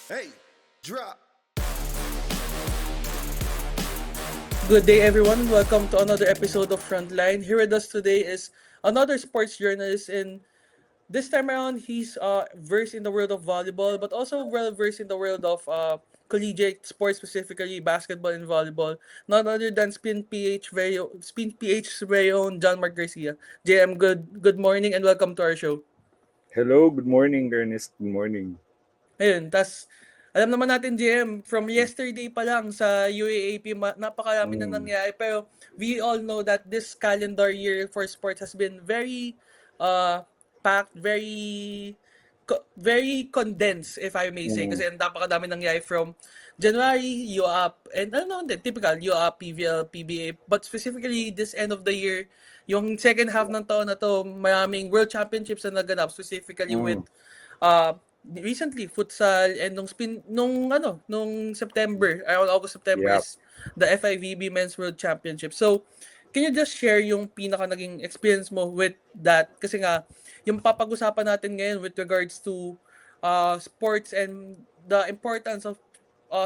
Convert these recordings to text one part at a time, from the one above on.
Hey, drop. Good day, everyone. Welcome to another episode of Frontline. Here with us today is another sports journalist, and this time around, he's versed in the world of volleyball, but also well versed in the world of collegiate sports, specifically basketball and volleyball. None other than Spin PH very own John Mark Garcia. JM, good morning and welcome to our show. Hello, good morning, Ernest. Good morning. Ayun, alam naman natin, GM, from yesterday pa lang sa UAAP, napakarami na Mm, nangyari. Pero we all know that this calendar year for sports has been very uh, packed, very condensed, if I may say. mm, Kasi ang napakadami nangyari from January, UAP, and ano, hindi, typical, UAP, PVL, PBA. But specifically, this end of the year, yung second half ng taon na to, maraming World Championships na naganap, specifically with mm. uh, recently futsal and nung September, around August September Yep. is the FIVB Men's World Championship. So, can you just share yung pinaka naging experience mo with that? Kasi nga yung papag-usapan natin ngayon with regards to sports and the importance of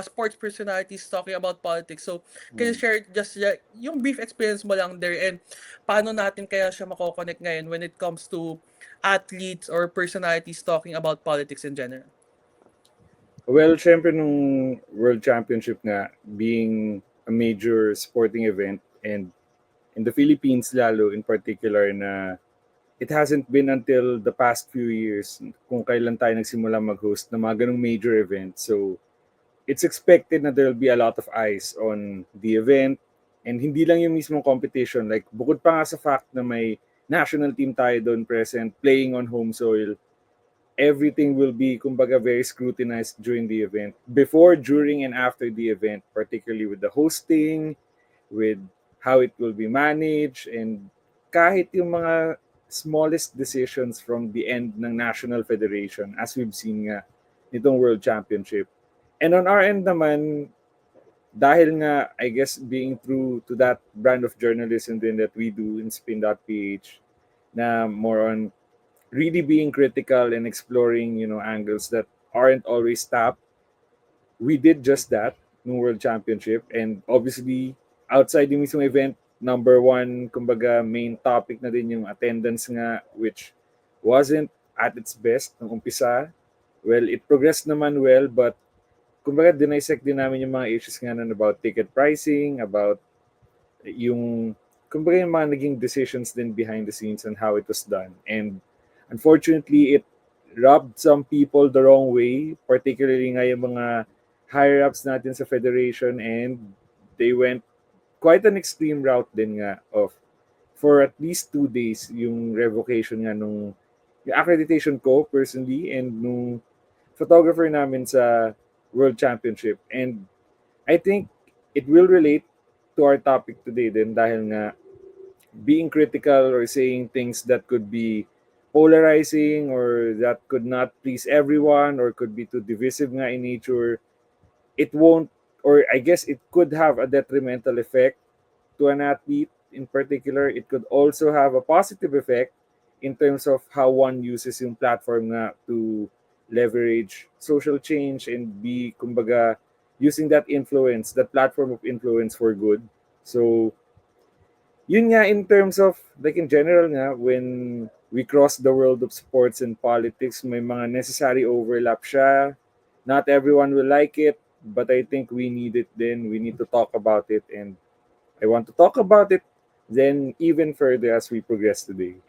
sports personalities talking about politics. So, can you Mm. share just yung brief experience mo lang there and paano natin kaya siya mako-connect ngayon when it comes to athletes or personalities talking about politics in general? Well, syempre nung World Championship nga, being a major sporting event and in the Philippines lalo in particular na it hasn't been until the past few years kung kailan tayo nagsimula mag-host ng mga ganong major event. So, it's expected na there'll be a lot of eyes on the event and hindi lang yung mismong competition. Like, bukod pa nga sa fact na may national team tayo doon present, playing on home soil, everything will be kumbaga very scrutinized during the event. Before, during, and after the event, particularly with the hosting, with how it will be managed, and kahit yung mga smallest decisions from the end ng National Federation as we've seen nga nitong World Championship. And on our end naman, dahil nga, I guess, being true to that brand of journalism din that we do in Spin.ph, na more on really being critical and exploring, angles that aren't always tapped. We did just that no World Championship, and obviously outside yung mismong event, number one, kumbaga main topic na din yung attendance nga, which wasn't at its best nung umpisa. Well, it progressed naman well, but kumbaga dinisect din namin yung mga issues nga nun about ticket pricing, about yung kumbaga yung mga naging decisions din behind the scenes and how it was done. And unfortunately, it rubbed some people the wrong way, particularly nga yung mga higher-ups natin sa federation, and they went quite an extreme route din nga of for at least 2 days yung revocation nga nung yung accreditation ko personally and nung photographer namin sa World Championship. And I think it will relate to our topic today din dahil nga being critical or saying things that could be polarizing or that could not please everyone or could be too divisive nga in nature, it won't, or I guess it could have a detrimental effect to an athlete in particular. It could also have a positive effect in terms of how one uses yung platform nga to leverage social change and be, kumbaga, using that influence, that platform of influence for good. So, yun nga in terms of, like in general nga, when we cross the world of sports and politics, may mga necessary overlap siya. Not everyone will like it, but I think we need it then. We need to talk about it, and I want to talk about it then even further as we progress today.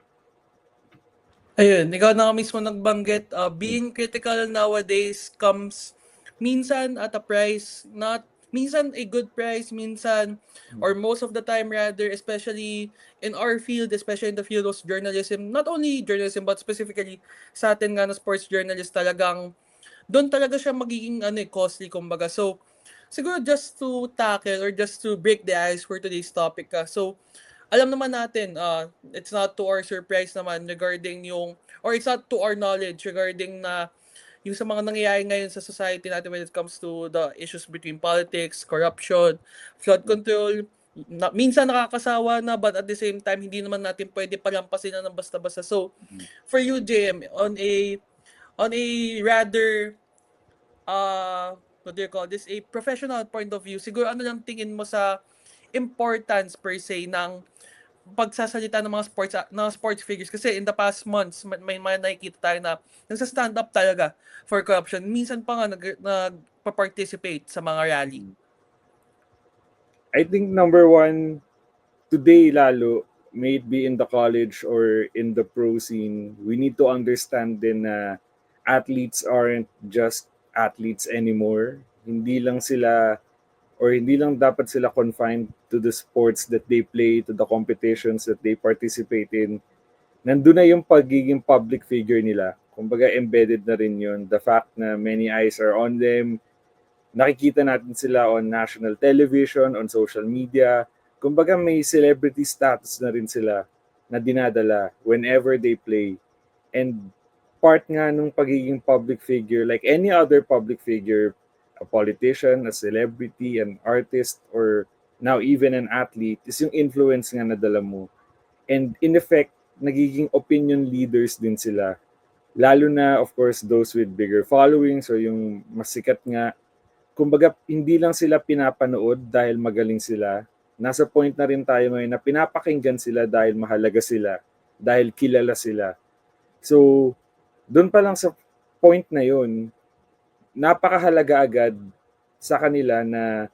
Ayun, ikaw na nga mismo nagbanggit, being critical nowadays comes minsan at a price, not minsan a good price, minsan or most of the time rather, especially in our field, especially in the field of journalism, not only journalism but specifically sa atin nga na sports journalist talagang doon talaga siya magiging costly kumbaga. So, siguro just to tackle or just to break the ice for today's topic. So, alam naman natin, it's not to our surprise naman regarding yung, or it's not to our knowledge regarding na yung sa mga nangyayari ngayon sa society natin when it comes to the issues between politics, corruption, flood control, minsan nakakasawa na but at the same time hindi naman natin pwede palampasin na ng basta-basta. So, for you, JM, on a rather what do you call this, a professional point of view, siguro ano lang tingin mo sa importance per se ng pagsasalita ng mga sports figures, kasi in the past months may mga nakikita tayo na nagsa-stand up talaga for corruption, minsan pa nga nagpa-participate sa mga rally. I think number one, today lalo, may it be in the college or in the pro scene, we need to understand din na athletes aren't just athletes anymore. Hindi lang dapat sila confined to the sports that they play, to the competitions that they participate in. Nandun na yung pagiging public figure nila. Kumbaga embedded na rin yun. The fact na many eyes are on them, nakikita natin sila on national television, on social media. Kumbaga may celebrity status na rin sila na dinadala whenever they play. And part nga nung pagiging public figure, like any other public figure, a politician, a celebrity, an artist, or now even an athlete, is yung influence nga na dala mo. And in effect, nagiging opinion leaders din sila. Lalo na, of course, those with bigger followings or yung mas sikat nga. Kumbaga, hindi lang sila pinapanood dahil magaling sila. Nasa point na rin tayo ngayon na pinapakinggan sila dahil mahalaga sila, dahil kilala sila. So, doon pa lang sa point na yun, napakahalaga agad sa kanila na,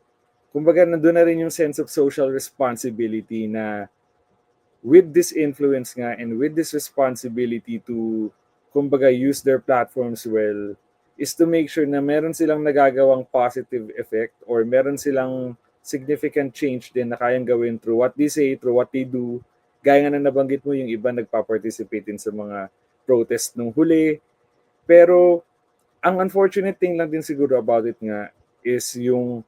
kumbaga, nandun na rin yung sense of social responsibility na with this influence nga and with this responsibility to, kumbaga, use their platforms well, is to make sure na meron silang nagagawang positive effect or meron silang significant change din na kayang gawin through what they say, through what they do. Gaya nga na nabanggit mo, yung iba nagpa-participate din sa mga protest nung huli. Pero ang unfortunate thing lang din siguro about it nga is yung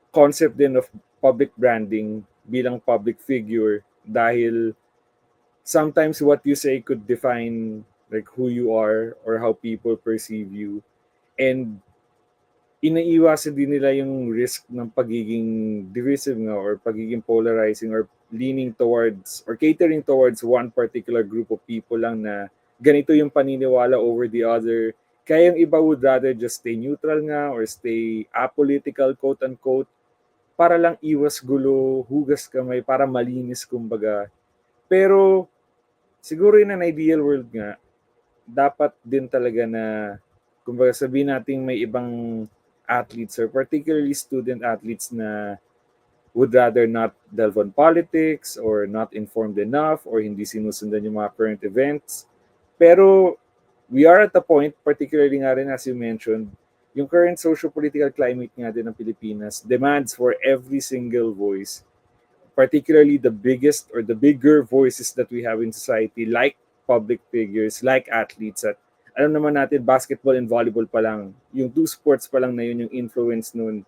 concept din of public branding bilang public figure, dahil sometimes what you say could define like who you are or how people perceive you. And inaiwasan din nila yung risk ng pagiging divisive nga or pagiging polarizing or leaning towards or catering towards one particular group of people lang na ganito yung paniniwala over the other. Kaya yung iba would rather just stay neutral nga or stay apolitical, quote-unquote, para lang iwas gulo, hugas kamay, para malinis kumbaga. Pero siguro in an ideal world nga, dapat din talaga na, kumbaga sabihin natin may ibang athletes or particularly student athletes na would rather not delve on politics or not informed enough or hindi sinusundan yung mga current events. Pero we are at the point, particularly nga rin as you mentioned, yung current socio-political climate nga din ng Pilipinas demands for every single voice, particularly the biggest or the bigger voices that we have in society, like public figures, like athletes. At alam naman natin, basketball and volleyball pa lang, yung two sports pa lang na yun, yung influence nun,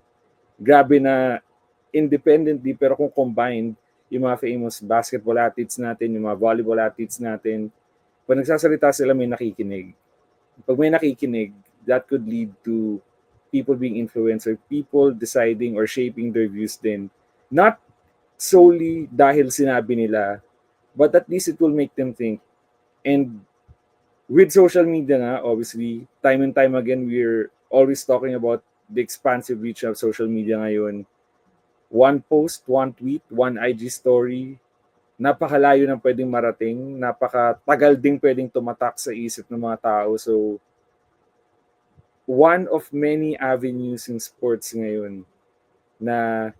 grabe na independently, pero kung combined, yung mga famous basketball athletes natin, yung mga volleyball athletes natin, pag nagsasalita sila, may nakikinig. Pag may nakikinig, that could lead to people being influenced or people deciding or shaping their views din. Not solely dahil sinabi nila, but at least it will make them think. And with social media nga, obviously, time and time again, we're always talking about the expansive reach of social media ngayon. One post, one tweet, one IG story, napakalayo ng pwedeng marating, napakatagal ding pwedeng tumatak sa isip ng mga tao. So, one of many avenues in sports ngayon na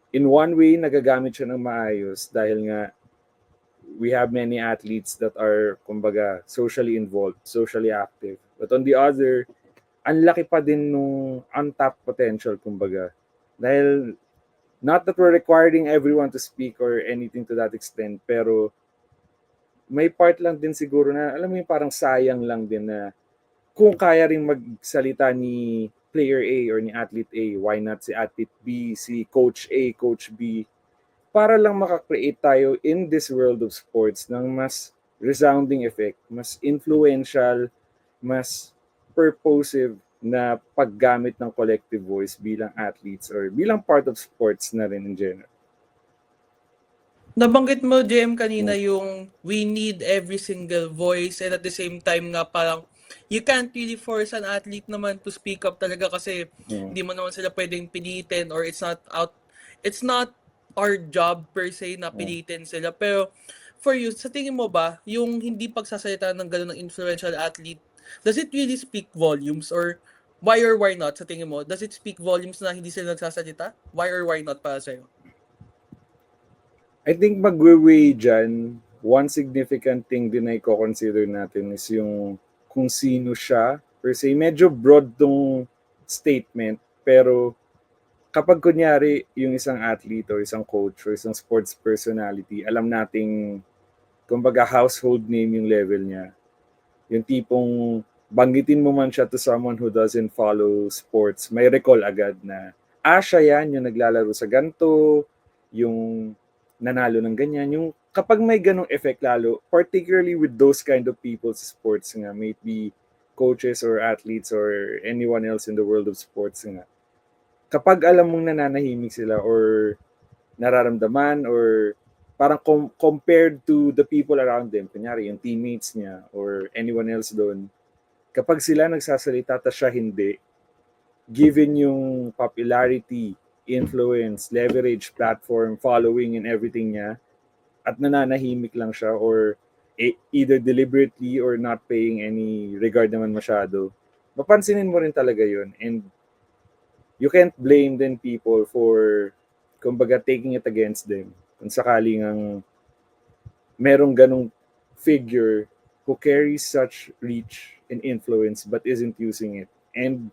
in one way, nagagamit siya ng maayos dahil nga we have many athletes that are, kumbaga, socially involved, socially active. But on the other, ang laki pa din nung untapped potential, kumbaga. Dahil, not that we're requiring everyone to speak or anything to that extent, pero may part lang din siguro na, alam mo yung parang sayang lang din na kung kaya rin magsalita ni player A or ni athlete A, why not si athlete B, si coach A, coach B, para lang makakreate tayo in this world of sports ng mas resounding effect, mas influential, mas purposive na paggamit ng collective voice bilang athletes or bilang part of sports na rin in general. Nabanggit mo, JM, kanina yung we need every single voice, and at the same time nga parang you can't really force an athlete naman to speak up talaga kasi Mm. hindi mo naman sila pwedeng pilitin or it's not our job per se na pilitin sila. Pero for you, sa tingin mo ba, yung hindi pagsasalita ng gano'n ng influential athlete, does it really speak volumes or why not sa tingin mo? Does it speak volumes na hindi sila nagsasalita? Why or why not para sa'yo? I think magwe-weigh dyan, one significant thing din na i-consider natin is yung kung sino siya. Per se, medyo broad tong statement, pero kapag kunyari yung isang athlete or isang coach or isang sports personality, alam nating kumbaga household name yung level niya. Yung tipong banggitin mo man siya to someone who doesn't follow sports, may recall agad na, siya yan, yung naglalaro sa ganto, yung nanalo ng ganyan. Yung kapag may ganong effect lalo, particularly with those kind of people sa sports nga, may it be coaches or athletes or anyone else in the world of sports nga, kapag alam mong nananahimik sila or nararamdaman or parang compared to the people around them, kunyari yung teammates niya or anyone else doon, kapag sila nagsasalita ta siya hindi, given yung popularity, influence, leverage, platform, following and everything niya, at nananahimik lang siya or either deliberately or not paying any regard naman masyado, mapansinin mo rin talaga yun. And you can't blame then people for kumbaga taking it against them kung sakaling ang merong ganong figure who carries such reach and influence but isn't using it. And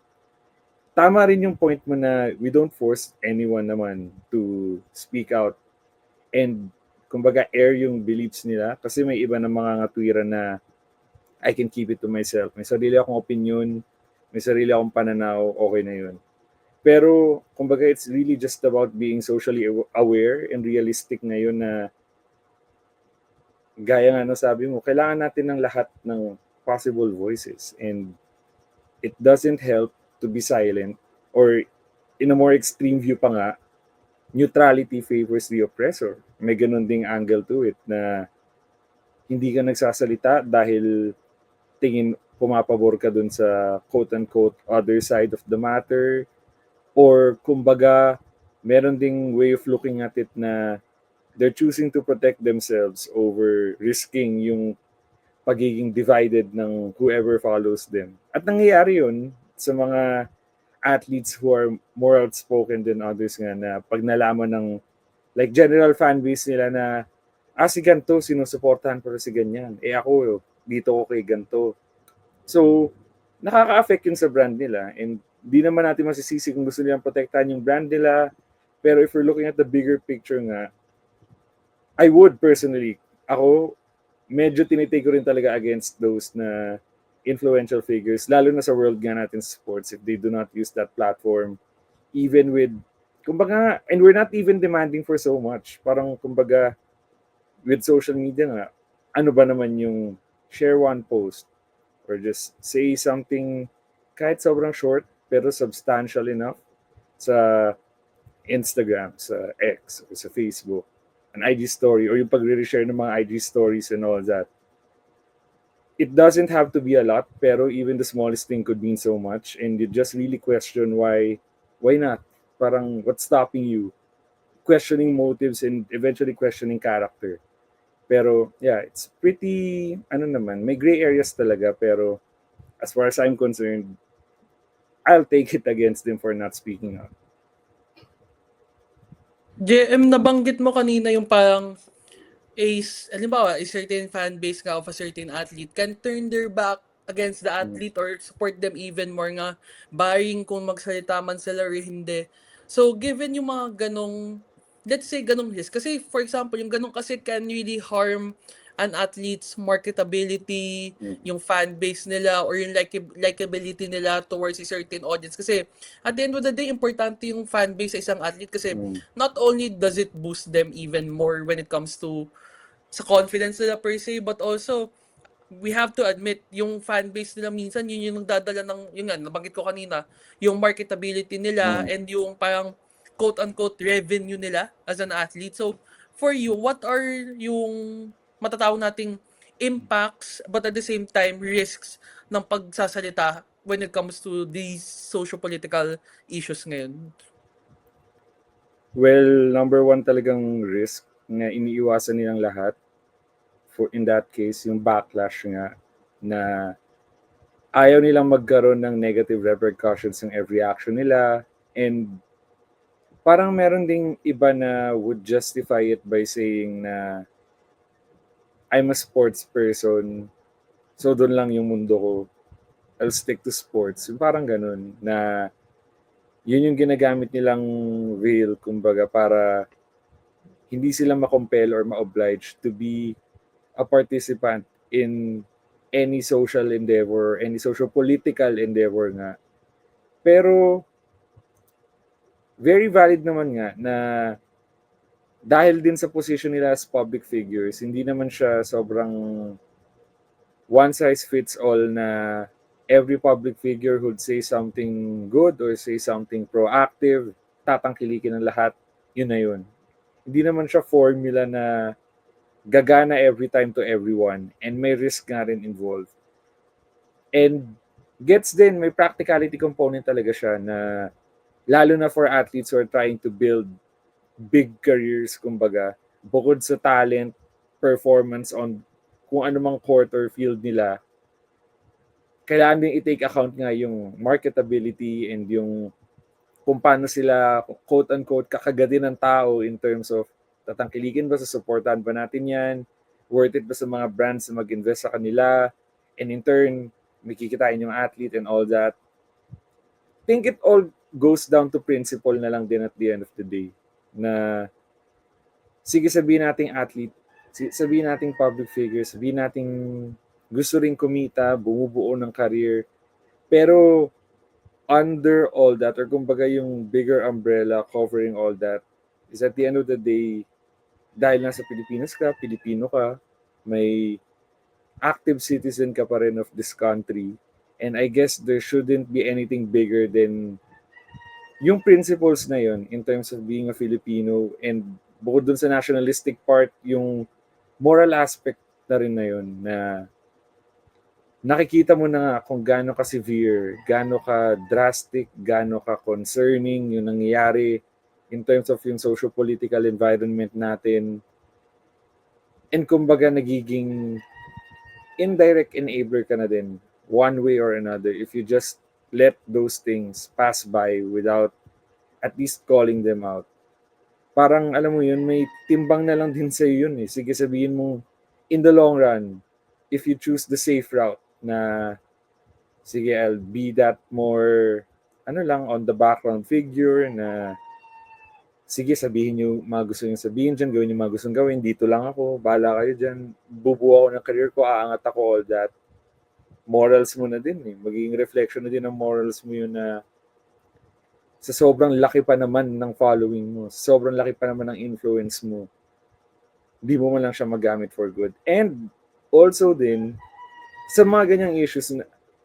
tama rin yung point mo na we don't force anyone naman to speak out and kumbaga air yung beliefs nila kasi may iba na mga ngatwiran na I can keep it to myself. May sarili akong opinion, may sarili akong pananaw, okay na yun. Pero, kumbaga, it's really just about being socially aware and realistic ngayon na gaya nga no sabi mo, kailangan natin ng lahat ng possible voices and it doesn't help to be silent or in a more extreme view pa nga, neutrality favors the oppressor. May ganun ding angle to it na hindi ka nagsasalita dahil tingin pumapabor ka dun sa quote-unquote other side of the matter. Or kumbaga, meron ding way of looking at it na they're choosing to protect themselves over risking yung pagiging divided ng whoever follows them. At nangyayari yun sa mga athletes who are more outspoken than others nga na pag nalaman ng like general fan base nila na si ganito, sinusuportahan ko si ganyan. Ako, dito ko kay ganito. So, nakaka-affect yun sa brand nila and di naman natin masisisi kung gusto nilang protektahan yung brand nila. Pero if we're looking at the bigger picture nga, I would personally, ako, medyo tinitake ko rin talaga against those na influential figures, lalo na sa world nga natin sa sports, if they do not use that platform, even with, kumbaga, and we're not even demanding for so much. Parang, kumbaga, with social media nga, ano ba naman yung share one post or just say something kahit sobrang short, pero substantial enough sa Instagram, sa X, or sa Facebook, an IG story, or yung pagre-reshare ng mga IG stories and all that. It doesn't have to be a lot, pero even the smallest thing could mean so much, and you just really question why not? Parang, what's stopping you? Questioning motives and eventually questioning character. Pero, yeah, it's pretty, may gray areas talaga, pero as far as I'm concerned, I'll take it against them for not speaking out. JM, nabanggit mo kanina yung parang halimbawa, a certain fan base nga of a certain athlete can turn their back against the athlete or support them even more nga, barring kung magsalita man sila or hindi. So, given yung mga ganong, let's say ganong risk, kasi for example, yung ganong kasi can really harm an athlete's marketability, yung fan base nila, or yung likability nila towards a certain audience. Kasi at the end of the day, importante yung fan base sa isang athlete kasi not only does it boost them even more when it comes to sa confidence nila per se, but also we have to admit, yung fan base nila minsan, yun yung nagdadala ng, yun nga, nabanggit ko kanina, yung marketability nila and yung parang quote-unquote revenue nila as an athlete. So, for you, what are yung matatawag nating impacts but at the same time risks ng pagsasalita when it comes to these socio-political issues ngayon? Well, number one talagang risk na iniiwasan nilang lahat for in that case, yung backlash nga na ayaw nilang magkaroon ng negative repercussions ng every action nila, and parang meron ding iba na would justify it by saying na I'm a sports person, so doon lang yung mundo ko. I'll stick to sports. Yung parang ganun na yun yung ginagamit nilang veil, kumbaga, para hindi sila ma-compel or ma-oblige to be a participant in any social endeavor, any social political endeavor nga. Pero very valid naman nga na dahil din sa position nila as public figures, hindi naman siya sobrang one size fits all na every public figure would say something good or say something proactive, tatangkilikin ng lahat, yun na yun. Hindi naman siya formula na gagana every time to everyone, and may risk nga rin involved. And gets din, may practicality component talaga siya na lalo na for athletes who are trying to build big careers, kumbaga, bukod sa talent, performance on kung anumang court or field nila, kailangan din i-take account nga yung marketability and yung kung paano sila quote-unquote kakagatin ng tao in terms of tatangkilikin ba, sa supportan ba natin yan, worth it ba sa mga brands na mag-invest sa kanila, and in turn, may kikitain yung athlete and all that. I think it all goes down to principle na lang din at the end of the day. Na sige, sabihin nating athlete, sabihin nating public figure, sabihin nating gusto ring kumita, bumubuo ng career, pero under all that, or kumbaga yung bigger umbrella covering all that, is at the end of the day, dahil nasa Pilipinas ka, Pilipino ka, may active citizen ka pa rin of this country, and I guess there shouldn't be anything bigger than yung principles na yun in terms of being a Filipino, and bukod dun sa nationalistic part, yung moral aspect na rin na yun, na nakikita mo na nga kung gaano ka severe, gaano ka drastic, gaano ka concerning yung nangyayari in terms of yung socio-political environment natin. And kumbaga nagiging indirect enabler ka na din, one way or another, if you just let those things pass by without at least calling them out. Parang alam mo yun, may timbang na lang din sa'yo yun eh. Sige, sabihin mo, in the long run, if you choose the safe route, na sige, I'll be that more on the background figure, na sige, sabihin nyo mga gusto nyo sabihin dyan, gawin nyo mga gustong gawin, dito lang ako, bahala kayo dyan, bubuo ako ng career ko, aangat ako, all that. Morals mo na din eh, magiging reflection na din ng morals mo yun, na sa sobrang laki pa naman ng following mo, sa sobrang laki pa naman ng influence mo, di mo man lang siya magamit for good. And also din, sa mga ganyang issues,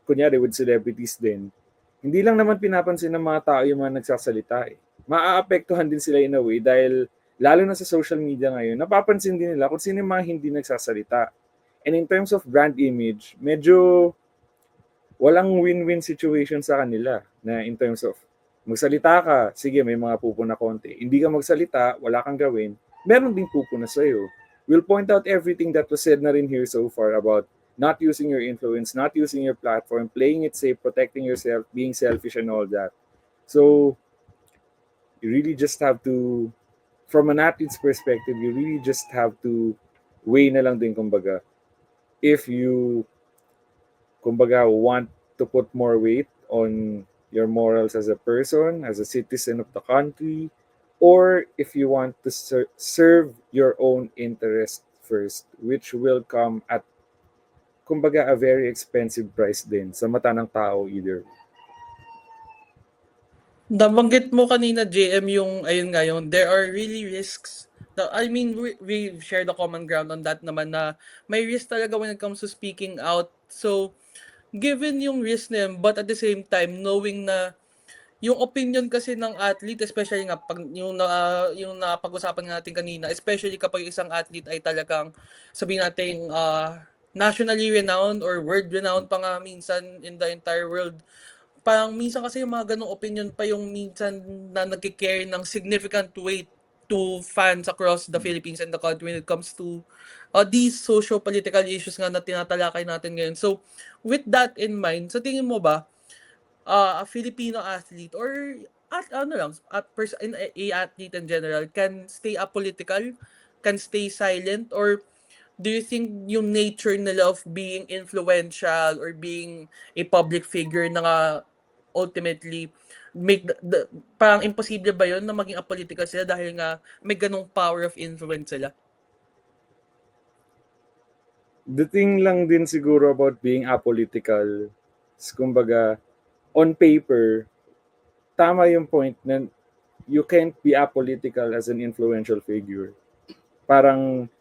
kunyari with celebrities din, hindi lang naman pinapansin ng mga tao yung mga nagsasalita eh. Maaapektuhan din sila in a way dahil lalo na sa social media ngayon, napapansin din nila kung sino yung mga hindi nagsasalita. And in terms of brand image, medyo walang win-win situation sa kanila, na in terms of magsalita ka, sige, may mga pupuna konti. Hindi ka magsalita, wala kang gawin, meron ding pupuna sa'yo. We'll point out everything that was said na rin here so far about not using your influence, not using your platform, playing it safe, protecting yourself, being selfish and all that. So, you really just have to, from an athlete's perspective, you really just have to weigh na lang din, kumbaga, if you, kumbaga, want to put more weight on your morals as a person, as a citizen of the country, or if you want to serve your own interest first, which will come at, kumbaga, a very expensive price din sa mata ng tao either. Nabanggit mo kanina, JM, yung, ayun nga, yung there are really risks. I mean, we share the common ground on that naman, na may risk talaga when it comes to speaking out. So, given yung risk na yun, but at the same time, knowing na yung opinion kasi ng athlete, especially nga pag yung napag-usapan natin kanina, especially kapag isang athlete ay talagang sabihin natin nationally renowned or world renowned pa nga minsan in the entire world. Parang minsan kasi yung mga ganong opinion pa yung minsan na nagkicarry ng significant weight to fans across the Philippines and the country when it comes to these socio-political issues nga na tinatalakay natin ngayon. So, with that in mind, sa tingin mo ba, a Filipino athlete or at ano lang, a athlete in general can stay apolitical, can stay silent, or do you think yung nature nila of being influential or being a public figure na nga ultimately make parang imposible ba yun na maging apolitical sila dahil nga may ganong power of influence sila? The thing lang din siguro about being apolitical is kumbaga, on paper, tama yung point na you can't be apolitical as an influential figure. Parang,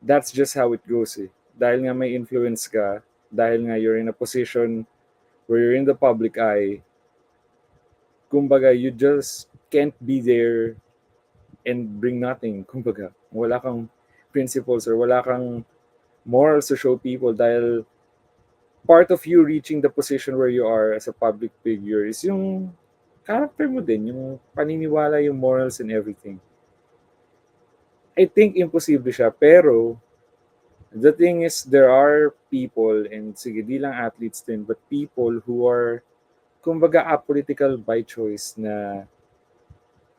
that's just how it goes eh. Dahil nga may influence ka, dahil nga you're in a position where you're in the public eye, kumbaga, you just can't be there and bring nothing. Kumbaga, wala kang principles or wala kang morals to show people dahil part of you reaching the position where you are as a public figure is yung character mo din, yung paniniwala, yung morals and everything. I think imposible siya, pero the thing is there are people, and sige, di lang athletes din, but people who are kumbaga apolitical by choice na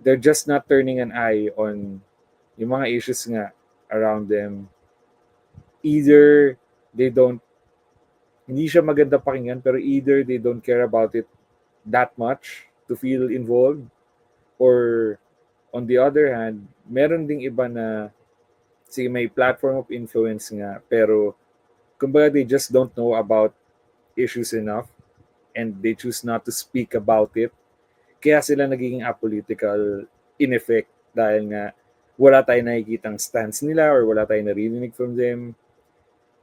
they're just not turning an eye on yung mga issues nga around them. Either they don't, hindi siya maganda pakinggan, pero either they don't care about it that much to feel involved, or on the other hand, meron ding iba na sige, may platform of influence nga, pero kumbaga they just don't know about issues enough and they choose not to speak about it. Kaya sila nagiging apolitical in effect dahil nga wala tayong nakikitang stance nila or wala tayong narinig from them.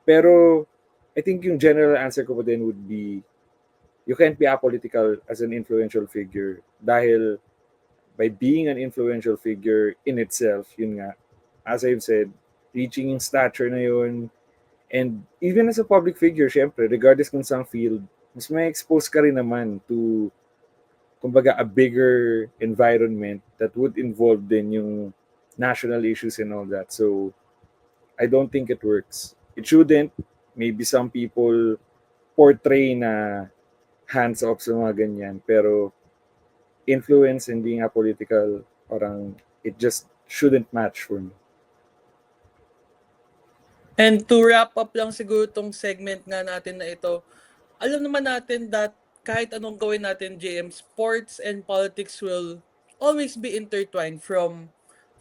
Pero I think yung general answer ko pa din would be you can't be apolitical as an influential figure dahil by being an influential figure in itself, yun nga, as I've said, reaching yung stature na yun, and even as a public figure, syempre, regardless kung saan field, mas may expose ka rin naman to, kumbaga, a bigger environment that would involve din yung national issues and all that. So, I don't think it works. It shouldn't. Maybe some people portray na hands off sa mga ganyan, pero influence and being apolitical, parang it just shouldn't match for me. And to wrap up lang siguro tong segment nga natin na ito, alam naman natin that kahit anong gawin natin, JM, sports and politics will always be intertwined, from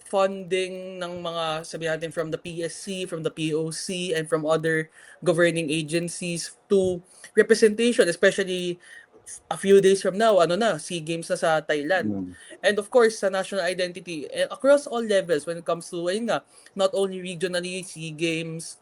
funding ng mga, sabi natin, from the PSC, from the POC, and from other governing agencies to representation, especially a few days from now, SEA Games na sa Thailand. And of course, sa national identity, across all levels when it comes to, ayun nga, not only regionally, SEA Games,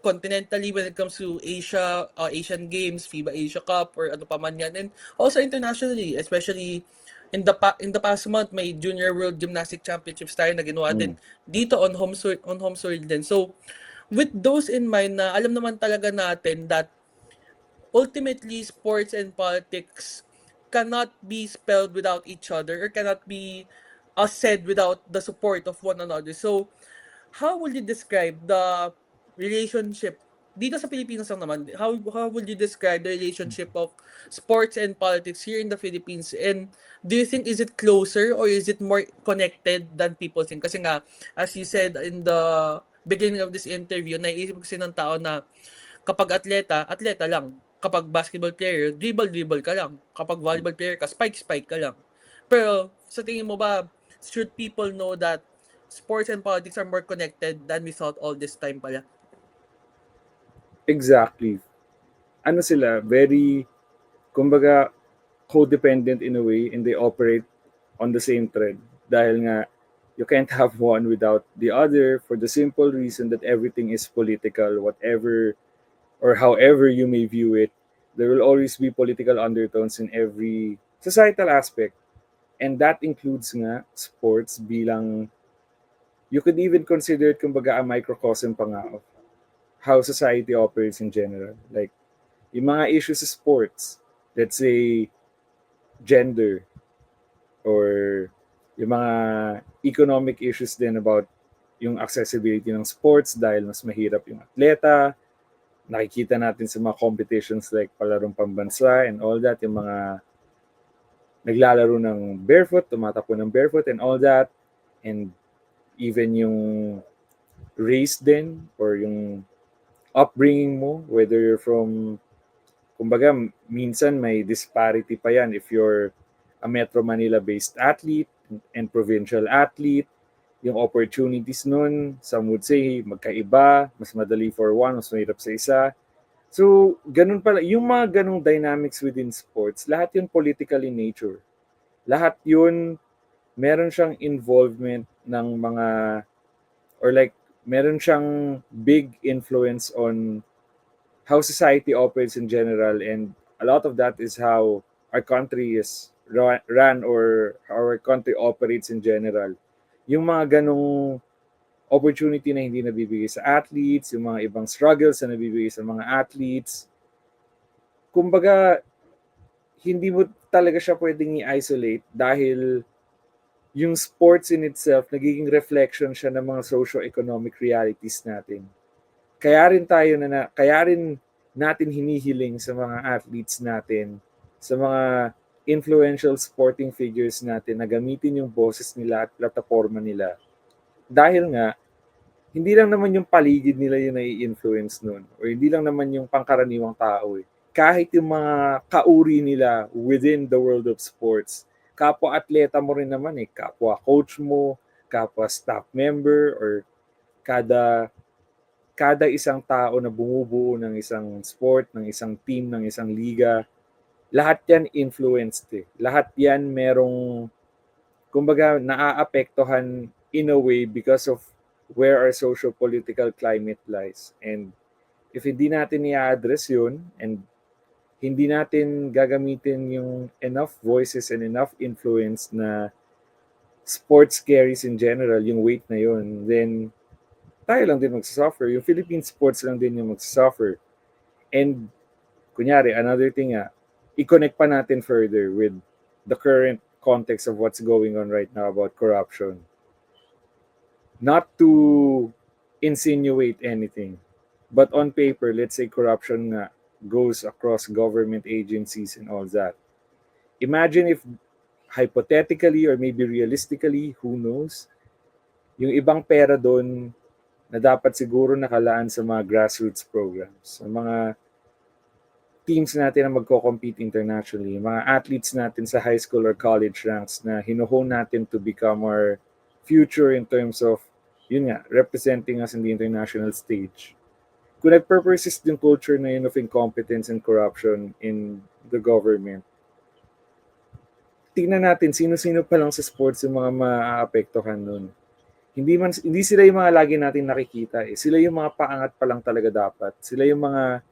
continentally when it comes to Asia, Asian Games, FIBA Asia Cup, or ano pa man yan, and also internationally, especially in the past month, may Junior World Gymnastic Championships tayo na ginawa din dito on home soil din. So, with those in mind na alam naman talaga natin that ultimately sports and politics cannot be spelled without each other, or cannot be said without the support of one another. So, how would you describe the relationship dito sa Pilipinas lang naman? How would you describe the relationship of sports and politics here in the Philippines? And do you think, is it closer or is it more connected than people think? Kasi nga, as you said in the beginning of this interview, naiisip kasi ng tao na kapag atleta, atleta lang. Kapag basketball player, dribble ka lang. Kapag volleyball player ka, spike ka lang. Pero sa tingin mo ba, should people know that sports and politics are more connected than we thought all this time pala? Exactly. Ano sila, very, kumbaga, codependent in a way, and they operate on the same thread. Dahil nga, you can't have one without the other, for the simple reason that everything is political, whatever or however you may view it. There will always be political undertones in every societal aspect. And that includes nga sports bilang, you could even consider it kumbaga a microcosm pa nga of how society operates in general. Like, yung mga issues sa sports, let's say, gender, or yung mga economic issues din about yung accessibility ng sports dahil mas mahirap yung atleta. Nakikita natin sa mga competitions like palarong pambansa and all that, yung mga naglalaro ng barefoot, tumatakbo ng barefoot and all that. And even yung race din or yung upbringing mo, whether you're from, kumbaga, minsan may disparity pa yan if you're a Metro Manila-based athlete and provincial athlete. Yung opportunities nun, some would say, magkaiba, mas madali for one, mas mahirap sa isa. So, ganun pala, yung mga ganung dynamics within sports, lahat yun political in nature. Lahat yun, meron siyang involvement ng mga, or like, meron siyang big influence on how society operates in general, and a lot of that is how our country is run or how our country operates in general. Yung mga ganong opportunity na hindi nabibigay sa athletes, yung mga ibang struggles na nabibigay sa mga athletes, kumbaga, hindi mo talaga siya pwedeng i-isolate dahil yung sports in itself, nagiging reflection siya ng mga socio-economic realities natin. Kaya rin natin hinihiling sa mga athletes natin, sa mga influential sporting figures natin na gamitin yung boses nila at plataforma nila. Dahil nga, hindi lang naman yung paligid nila yung nai-influence nun. O hindi lang naman yung pangkaraniwang tao eh. Kahit yung mga kauri nila within the world of sports, kapwa-atleta mo rin naman eh, kapwa-coach mo, kapwa-staff member, or kada isang tao na bumubuo ng isang sport, ng isang team, ng isang liga, lahat yan influenced eh. Lahat yan merong, kumbaga, naaapektuhan in a way because of where our socio-political climate lies. And if hindi natin i-address yun, and hindi natin gagamitin yung enough voices and enough influence na sports carries in general, yung weight na yun, then tayo lang din magsasuffer. Yung Philippine sports lang din yung magsasuffer. And, kunyari, another thing i-connect pa natin further with the current context of what's going on right now about corruption. Not to insinuate anything, but on paper, let's say corruption nga goes across government agencies and all that. Imagine if hypothetically or maybe realistically, who knows, yung ibang pera doon na dapat siguro nakalaan sa mga grassroots programs, sa mga teams natin na magko-compete internationally, mga athletes natin sa high school or college ranks na hinuhone natin to become our future in terms of, yun nga, representing us in the international stage. Kung nag-persist yung culture na yun of incompetence and corruption in the government, tingnan natin sino-sino pa lang sa sports yung mga maaapektuhan nun. Hindi sila yung mga lagi natin nakikita eh. Sila yung mga paangat pa lang talaga dapat. Sila yung mga,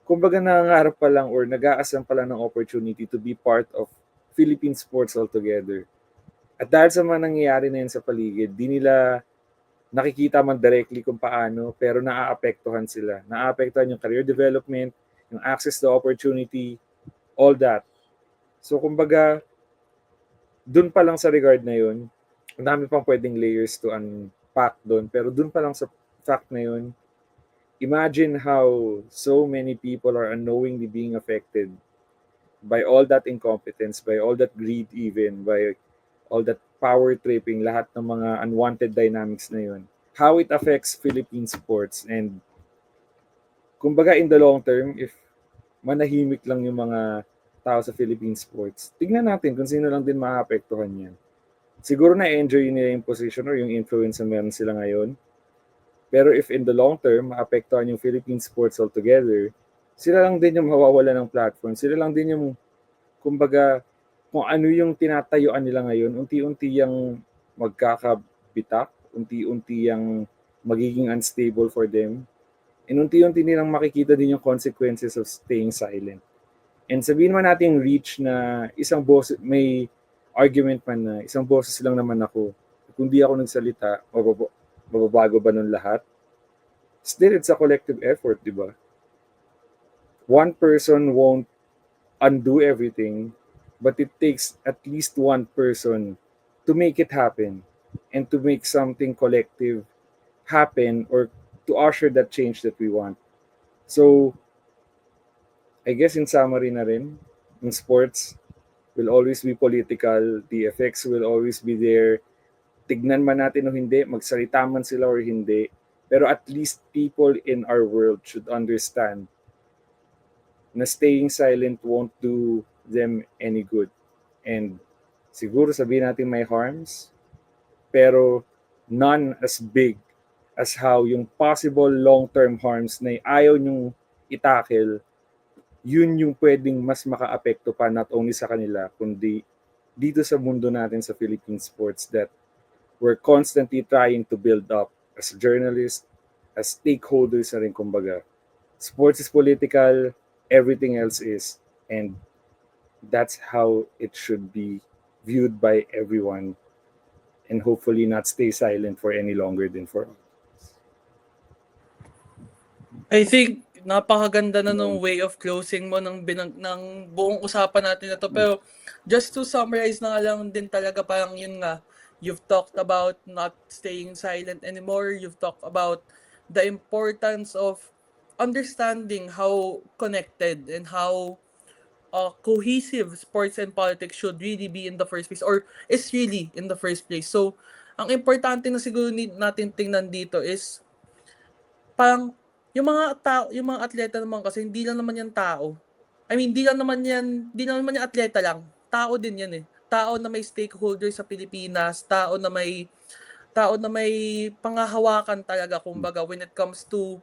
kumbaga, nangangarap pa lang or nag-aasam pa lang ng opportunity to be part of Philippine sports altogether. At dahil sa mga nangyayari na yun sa paligid, di nila nakikita man directly kung paano, pero naaapektuhan sila. Naaapektuhan yung career development, yung access to opportunity, all that. So, kumbaga, dun pa lang sa regard na yun, ang dami pang pwedeng layers to unpack dun, pero dun pa lang sa fact na yun, imagine how so many people are unknowingly being affected by all that incompetence, by all that greed even, by all that power tripping, lahat ng mga unwanted dynamics na yun. How it affects Philippine sports. And kumbaga in the long term, if manahimik lang yung mga tao sa Philippine sports, tignan natin kung sino lang din maapektuhan yan. Siguro na-enjoy nila yung position or yung influence na meron sila ngayon. Pero if in the long term, maapektuhan yung Philippine sports altogether, sila lang din yung mawawala ng platform. Sila lang din yung, kumbaga, kung ano yung tinatayuan nila ngayon, unti-unti yung magkakabitak, unti-unti yung magiging unstable for them, and unti-unti nilang makikita din yung consequences of staying silent. And sabihin man natin reach na isang boss, may argument man na isang boses lang naman ako, kung di ako nagsalita, mababago ba nun lahat? still it's a collective effort, di ba? One person won't undo everything, but it takes at least one person to make it happen and to make something collective happen or to usher that change that we want. So, I guess in summary na rin, in sports will always be political, the effects will always be there. Tignan man natin o hindi, magsalita man sila or hindi, pero at least people in our world should understand na staying silent won't do them any good. And siguro sabihin natin may harms, pero none as big as how yung possible long-term harms na ayaw nyong itackle, yun yung pwedeng mas makaapekto pa not only sa kanila, kundi dito sa mundo natin sa Philippine sports that we're constantly trying to build up as journalists, as stakeholders na rin kumbaga. Sports is political, everything else is, and that's how it should be viewed by everyone and hopefully not stay silent for any longer than for I think napakaganda na nung way of closing mo ng buong usapan natin na to. Pero just to summarize na nga lang din talaga, parang yun nga, you've talked about not staying silent anymore. You've talked about the importance of understanding how connected and how cohesive sports and politics should really be in the first place or is really in the first place. So, ang importante na siguro natin tingnan dito is parang yung mga tao, yung mga atleta naman kasi hindi lang naman yan tao. I mean, hindi lang naman yan atleta lang. Tao din yan eh. Tao na may stakeholders sa Pilipinas, tao na may panghahawakan talaga kumbaga when it comes to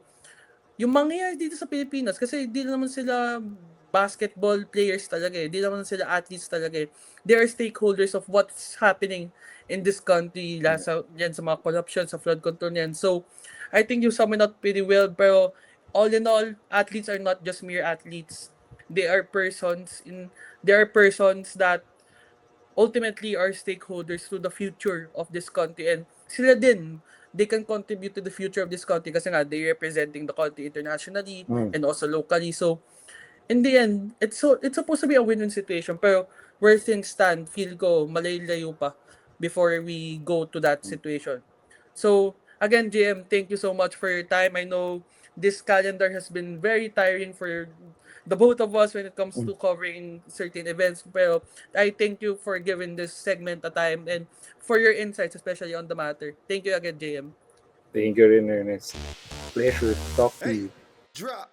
yung mangyayari dito sa Pilipinas kasi hindi naman sila basketball players talaga eh. Hindi naman sila athletes talaga eh. They are stakeholders of what's happening in this country yan sa mga corruption, sa flood control yan. So, I think you sum it up pretty well, pero all in all, athletes are not just mere athletes. They are persons that ultimately are stakeholders to the future of this country, and sila din, they can contribute to the future of this country kasi nga they representing the country internationally and also locally. So in the end, it's supposed to be a win-win situation, pero where things stand, feel ko malayo pa before we go to that situation. So again, JM, thank you so much for your time. I know this calendar has been very tiring for the both of us when it comes to covering certain events. Pero I thank you for giving this segment a time and for your insights, especially on the matter. Thank you again, JM. Thank you rin, Ernest. Pleasure to talk to you. Drop.